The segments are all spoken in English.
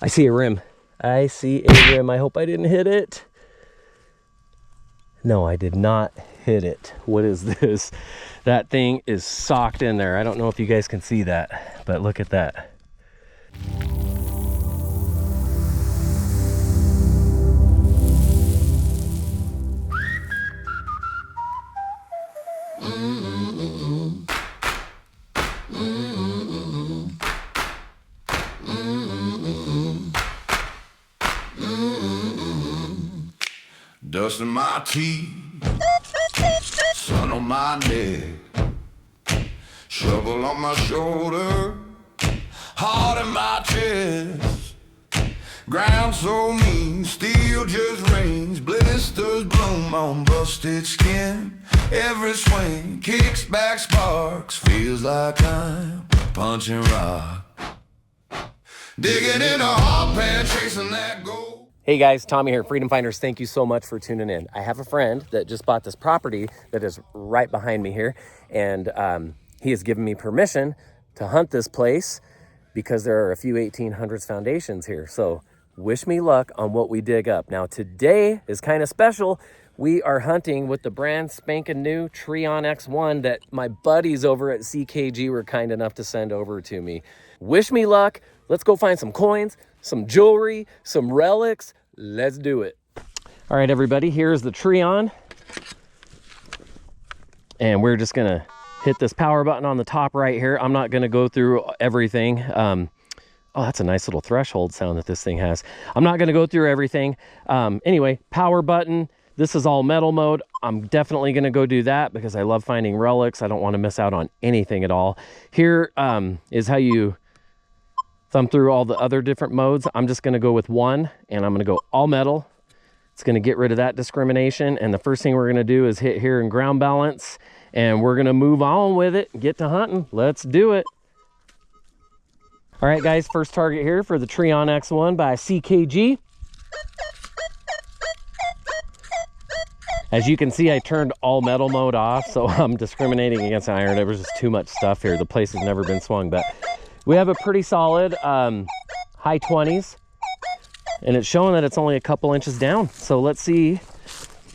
I see a rim. I see a rim. I hope I didn't hit it. No, I did not hit it. What is this? That thing is socked in there. I don't know if you guys can see that, but look at that. Dust in my teeth, sun on my neck, shovel on my shoulder, heart in my chest. Ground so mean, steel just rings, blisters bloom on busted skin. Every swing kicks back sparks, feels like I'm punching rock. Digging in a hot pan, chasing that gold. Hey guys, Tommy here, Freedom Finders. Thank you so much for tuning in. I have a friend that just bought this property that is right behind me here, and he has given me permission to hunt this place because there are a few 1800s foundations here. So wish me luck on what we dig up. Now today is kind of special. We are hunting with the brand spanking new Treon X1 that my buddies over at CKG were kind enough to send over to me. Wish me luck. Let's go find some coins, some jewelry, some relics. Let's do it. All right, everybody, here's the Treon. And we're just gonna hit this power button on the top right here. I'm not gonna go through everything. Oh, that's a nice little threshold sound that this thing has. I'm not gonna go through everything. Anyway, power button. This is all metal mode. I'm definitely gonna go do that because I love finding relics. I don't wanna miss out on anything at all. Here is how you thumb through all the other different modes. I'm just gonna go with one, and I'm gonna go all metal. It's gonna get rid of that discrimination. And the first thing we're gonna do is hit here in ground balance, and we're gonna move on with it, get to hunting. Let's do it. All right, guys, first target here for the Treon X1 by CKG. As you can see, I turned all metal mode off, so I'm discriminating against iron. There was just too much stuff here. The place has never been swung, but we have a pretty solid high 20s, and it's showing that it's only a couple inches down. So let's see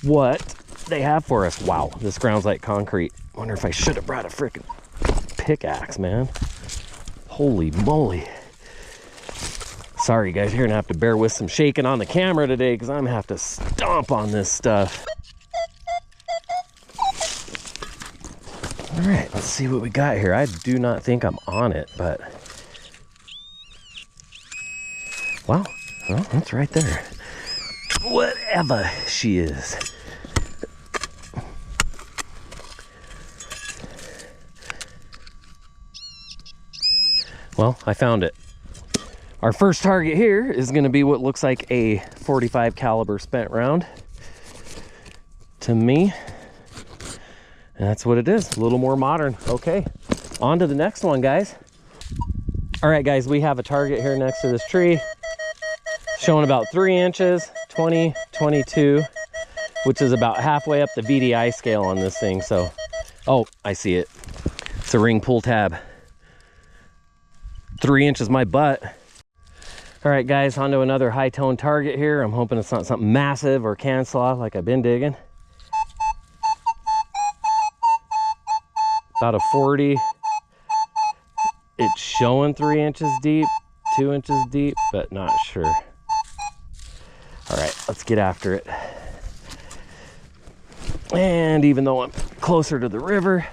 what they have for us. Wow, this ground's like concrete. Wonder if I should have brought a freaking pickaxe, man. Holy moly. Sorry guys, you're gonna have to bear with some shaking on the camera today because I'm gonna have to stomp on this stuff. All right, let's see what we got here. I do not think I'm on it, but wow, well, that's right there. Whatever she is. Well, I found it. Our first target here is going to be what looks like a 45 caliber spent round to me. And that's what it is, a little more modern. Okay, on to the next one, guys. All right, guys, we have a target here next to this tree, showing about 3 inches, 20, 22, which is about halfway up the VDI scale on this thing. So, oh, I see it. It's a ring pull tab. 3 inches my butt. All right, guys, on to another high tone target here. I'm hoping it's not something massive or cancel like I've been digging. About a 40. It's showing 3 inches deep, 2 inches deep, but not sure. All right, let's get after it. And even though I'm closer to the river,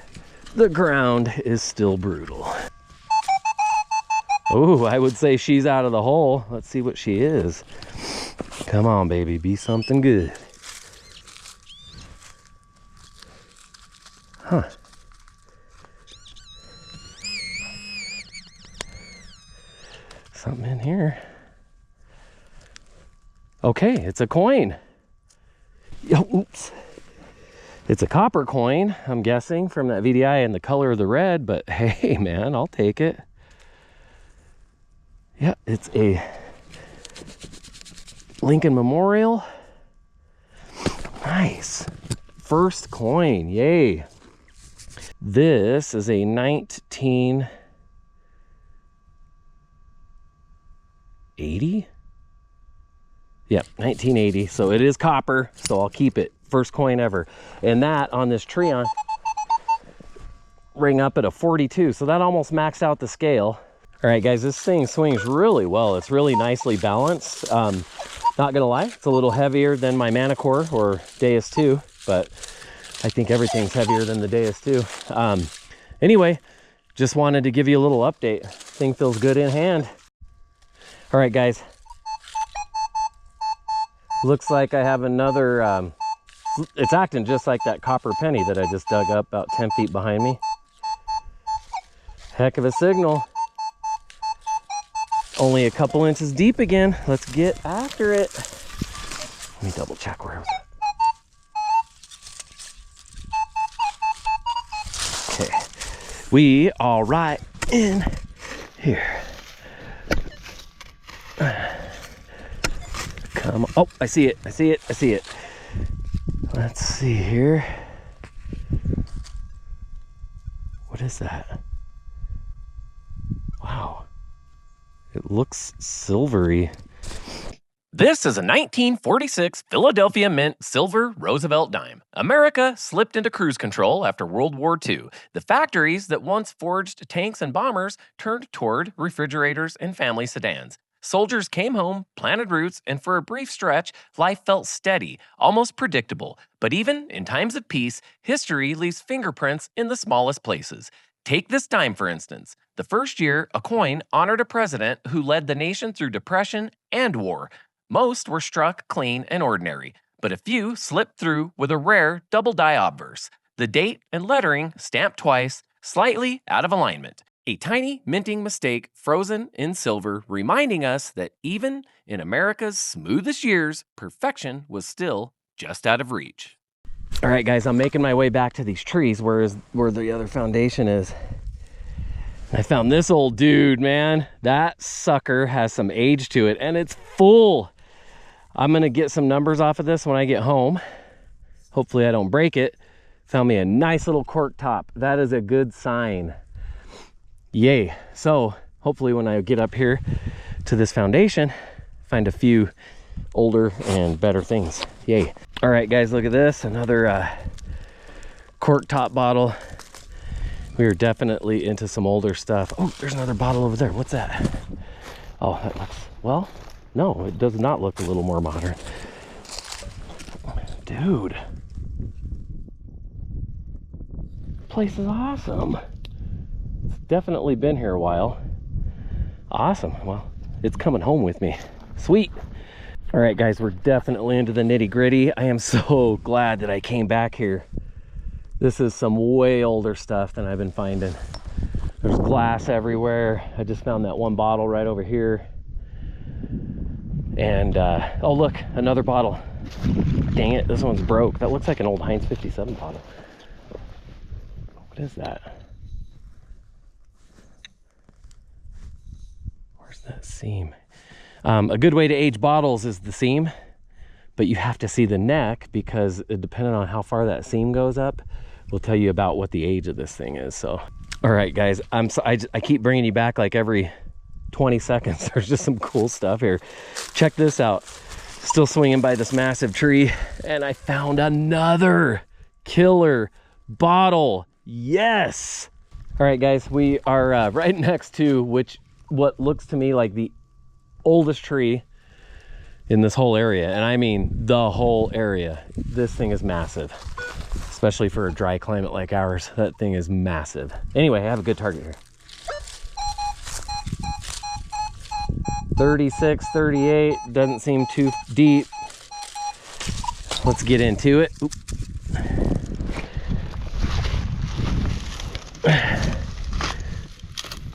the ground is still brutal. Oh, I would say she's out of the hole. Let's see what she is. Come on, baby, be something good. Huh. Something in here. Okay, it's a coin. Oops. It's a copper coin, I'm guessing, from that VDI and the color of the red, but hey, man, I'll take it. Yeah, it's a Lincoln Memorial. Nice. First coin, yay. This is a 1980. Yeah, 1980. So it is copper, so I'll keep it. First coin ever. And that on this Treon ring up at a 42. So that almost maxed out the scale. All right, guys, this thing swings really well. It's really nicely balanced. Not gonna lie, it's a little heavier than my Manicore or Deus 2, but I think everything's heavier than the Deus 2. Anyway, just wanted to give you a little update. Thing feels good in hand. All right, guys. Looks like I have another, it's acting just like that copper penny that I just dug up about 10 feet behind me. Heck of a signal. Only a couple inches deep again. Let's get after it. Let me double check where I was at. Okay. We are right in here. Come on. Oh, I see it. I see it. I see it. Let's see here. What is that? Wow. It looks silvery. This is a 1946 Philadelphia Mint silver Roosevelt dime. America slipped into cruise control after World War II. The factories that once forged tanks and bombers turned toward refrigerators and family sedans. Soldiers came home, planted roots, and for a brief stretch, life felt steady, almost predictable. But even in times of peace, history leaves fingerprints in the smallest places. Take this dime, for instance. The first year, a coin honored a president who led the nation through depression and war. Most were struck clean and ordinary, but a few slipped through with a rare double die obverse. The date and lettering stamped twice, slightly out of alignment. A tiny minting mistake frozen in silver, reminding us that even in America's smoothest years, perfection was still just out of reach. All right, guys, I'm making my way back to these trees where the other foundation is. I found this old dude, man. That sucker has some age to it, and it's full. I'm gonna get some numbers off of this when I get home. Hopefully I don't break it. Found me a nice little cork top. That is a good sign. Yay. So hopefully when I get up here to this foundation, find a few older and better things. Yay. All right, guys, look at this. Another cork top bottle. We are definitely into some older stuff. Oh, there's another bottle over there. What's that? Oh, that looks, well, no, it does not look a little more modern. Dude. This place is awesome. It's definitely been here a while. Awesome. Well, it's coming home with me. Sweet. All right, guys, we're definitely into the nitty gritty. I am so glad that I came back here. This is some way older stuff than I've been finding. There's glass everywhere. I just found that one bottle right over here. And, oh, look, another bottle. Dang it, this one's broke. That looks like an old Heinz 57 bottle. What is that? Where's that seam? A good way to age bottles is the seam, but you have to see the neck because depending on how far that seam goes up, will tell you about what the age of this thing is. So, all right, guys, I keep bringing you back like every 20 seconds. There's just some cool stuff here. Check this out. Still swinging by this massive tree, and I found another killer bottle. Yes. All right, guys, we are right next to what looks to me like the oldest tree in this whole area, and I mean the whole area. This thing is massive, especially for a dry climate like ours. That thing is massive. Anyway, I have a good target here. 36, 38, doesn't seem too deep. Let's get into it. Oop.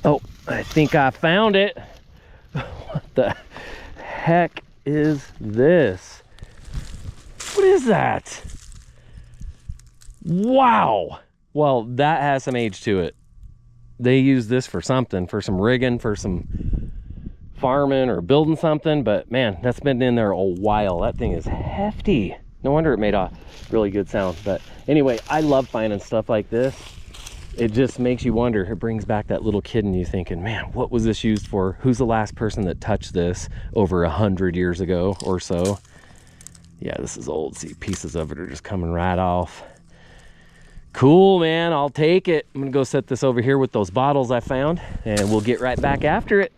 Oh, I think I found it. What the heck is this? What is that? Wow. Well, that has some age to it. They use this for something, for some rigging, for some farming or building something, but man, that's been in there a while. That thing is hefty. No wonder it made a really good sound. But anyway, I love finding stuff like this it just makes you wonder. It brings back that little kid in you thinking, man, what was this used for? Who's the last person that touched this over 100 years ago or so? Yeah, this is old. See, pieces of it are just coming right off. Cool, man, I'll take it. I'm gonna go set this over here with those bottles I found, and we'll get right back after it.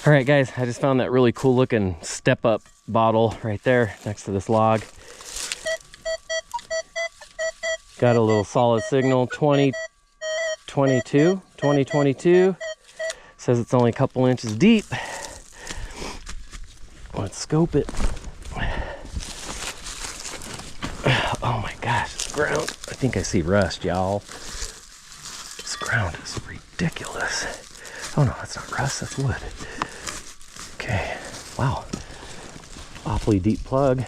All right, guys, I just found that really cool looking step up bottle right there next to this log. Got a little solid signal, 2022. Says it's only a couple inches deep. Let's scope it. Oh my gosh, this ground. I think I see rust, y'all. This ground is ridiculous. Oh no, that's not rust, that's wood. Okay, wow. Awfully deep plug.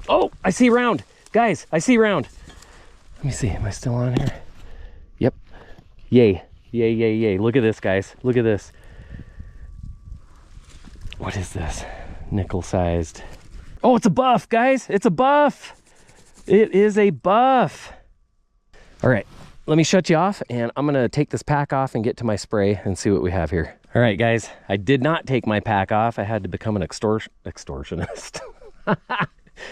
Oh, I see round. Guys, I see round. Let me see, am I still on here? Yep. Yay, yay, yay, yay. Look at this, guys. Look at this. What is this? Nickel sized. Oh, it's a buff, guys. It's a buff. It is a buff. All right, let me shut you off, and I'm gonna take this pack off and get to my spray and see what we have here. All right, guys, I did not take my pack off. I had to become an extortionist.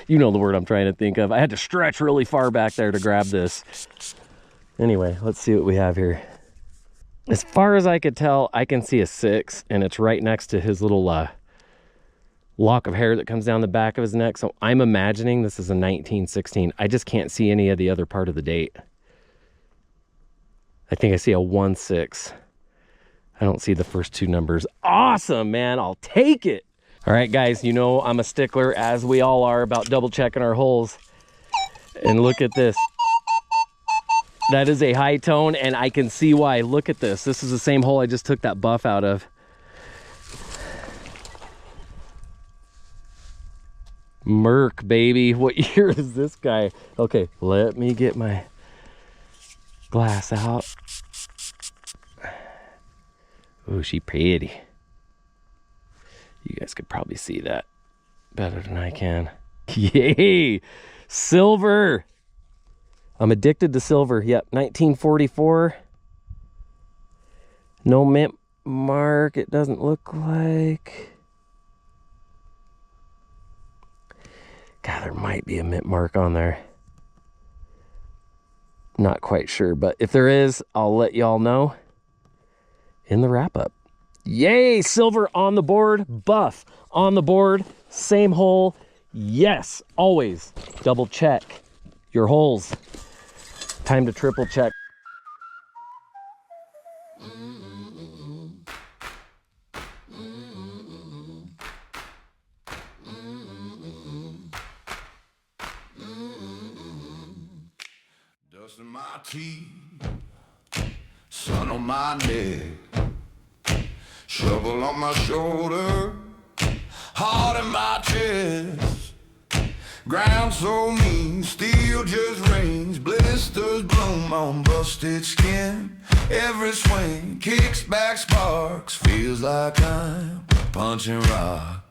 You know the word I'm trying to think of. I had to stretch really far back there to grab this. Anyway, let's see what we have here. As far as I could tell, I can see a 6, and it's right next to his little lock of hair that comes down the back of his neck. So I'm imagining this is a 1916. I just can't see any of the other part of the date. I think I see a 16. I don't see the first 2 numbers. Awesome, man. I'll take it. All right, guys, you know I'm a stickler, as we all are, about double checking our holes. And look at this. That is a high tone, and I can see why. Look at this. This is the same hole I just took that buff out of. Merc, baby. What year is this guy? Okay, let me get my glass out. Oh, she pretty. You guys could probably see that better than I can. Yay! Silver! I'm addicted to silver. Yep, 1944. No mint mark, it doesn't look like. God, there might be a mint mark on there. Not quite sure, but if there is, I'll let y'all know in the wrap up. Yay, silver on the board, buff on the board, same hole. Yes, always double check your holes. Time to triple check. Dust in my teeth, sun on my neck, shovel on my shoulder, heart in my chest. Ground so mean, steel just rains, blisters bloom on busted skin. Every swing kicks back sparks, feels like I'm punching rock.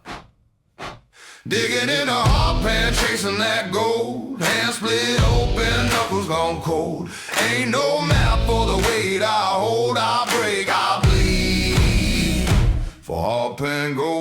Digging in a hot pan, chasing that gold. Hands split open, knuckles gone cold. Ain't no map for the weight I hold. I break, I bleed for hot pan gold.